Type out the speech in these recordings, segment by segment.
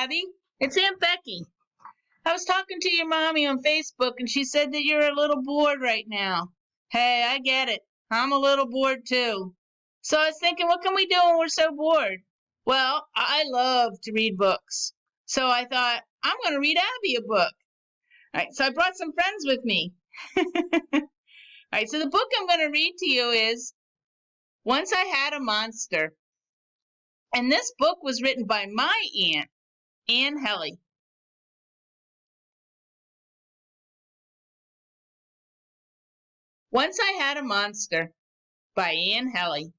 Abby. It's Aunt Becky. I was talking to your mommy on Facebook, and she said that you're a little bored right now. Hey, I get it. I'm a little bored too. So I was thinking, what can we do when we're so bored? Well, I love to read books. So I thought, I'm going to read Abby a book. All right, so I brought some friends with me. All right, so the book I'm going to read to you is Once I Had a Monster. And this book was written by my aunt, Anne Helly. Once I Had a Monster by Anne Helly.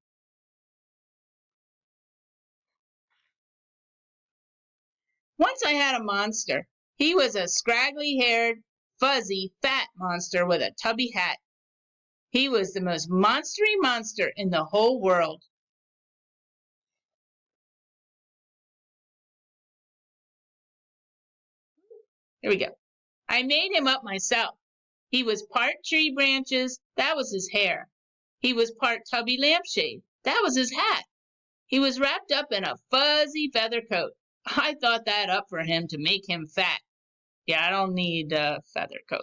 Once I had a monster. He was a scraggly-haired, fuzzy, fat monster with a tubby hat. He was the most monstery monster in the whole world. Here we go. I made him up myself. He was part tree branches, that was his hair. He was part tubby lampshade, that was his hat. He was wrapped up in a fuzzy feather coat. I thought that up for him to make him fat. Yeah, I don't need a feather coat.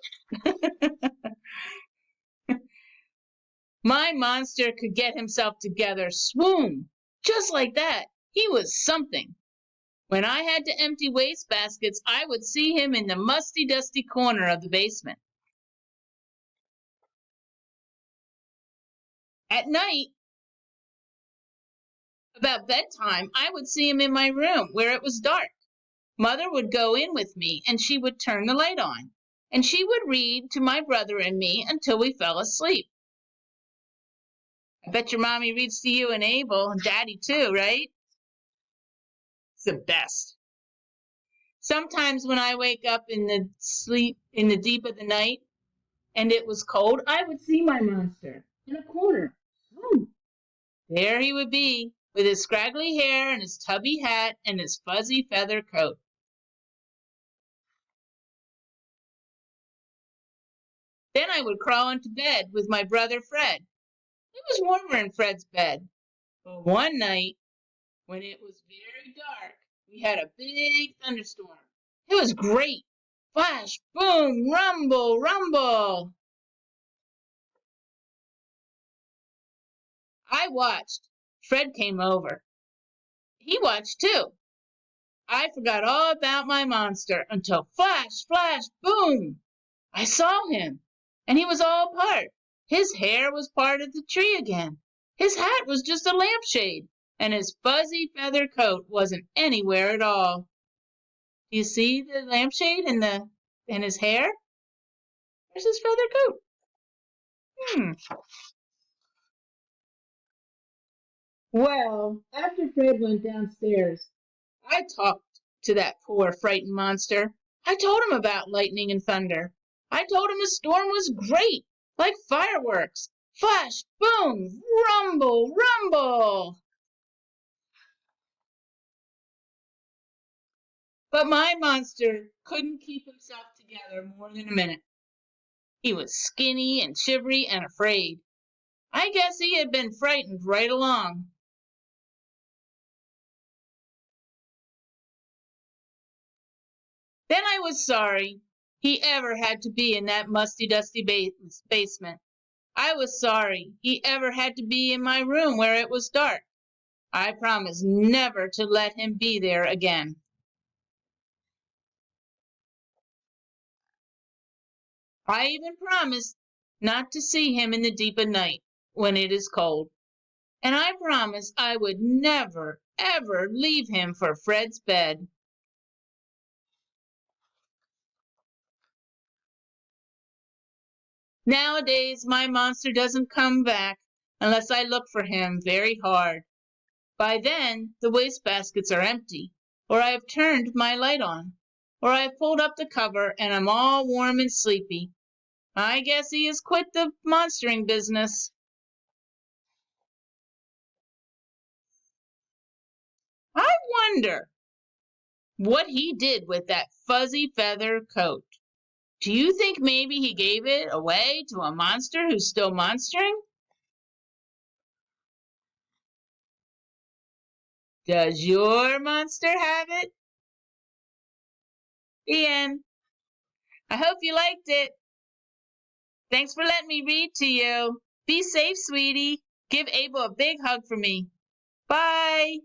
My monster could get himself together, swoon, just like that. He was something. When I had to empty waste baskets, I would see him in the musty, dusty corner of the basement. At night, about bedtime, I would see him in my room where it was dark. Mother would go in with me, and she would turn the light on, and she would read to my brother and me until we fell asleep. I bet your mommy reads to you and Abel and Daddy too, right? It's the best. Sometimes when I wake up in the deep of the night and it was cold, I would see my monster in a corner. There he would be with his scraggly hair and his tubby hat and his fuzzy feather coat. Then I would crawl into bed with my brother Fred. It was warmer in Fred's bed. But one night, when it was very dark, we had a big thunderstorm. It was great. Flash, boom, rumble, rumble. I watched. Fred came over. He watched too. I forgot all about my monster until flash, flash, boom. I saw him, and he was all part. His hair was part of the tree again. His hat was just a lampshade, and his fuzzy feather coat wasn't anywhere at all. Do you see the lampshade and his hair? Where's his feather coat? Well, after Fred went downstairs, I talked to that poor frightened monster. I told him about lightning and thunder. I told him the storm was great, like fireworks. Flash, boom, rumble, rumble. But my monster couldn't keep himself together more than a minute. He was skinny and shivery and afraid. I guess he had been frightened right along. Then I was sorry he ever had to be in that musty, dusty basement. I was sorry he ever had to be in my room where it was dark. I promised never to let him be there again. I even promised not to see him in the deep of night when it is cold. And I promised I would never, ever leave him for Fred's bed. Nowadays, my monster doesn't come back unless I look for him very hard. By then, the wastebaskets are empty, or I have turned my light on, or I have pulled up the cover and I'm all warm and sleepy. I guess he has quit the monstering business. I wonder what he did with that fuzzy feather coat. Do you think maybe he gave it away to a monster who's still monstering? Does your monster have it? The end. I hope you liked it. Thanks for letting me read to you. Be safe, sweetie. Give Abel a big hug for me. Bye.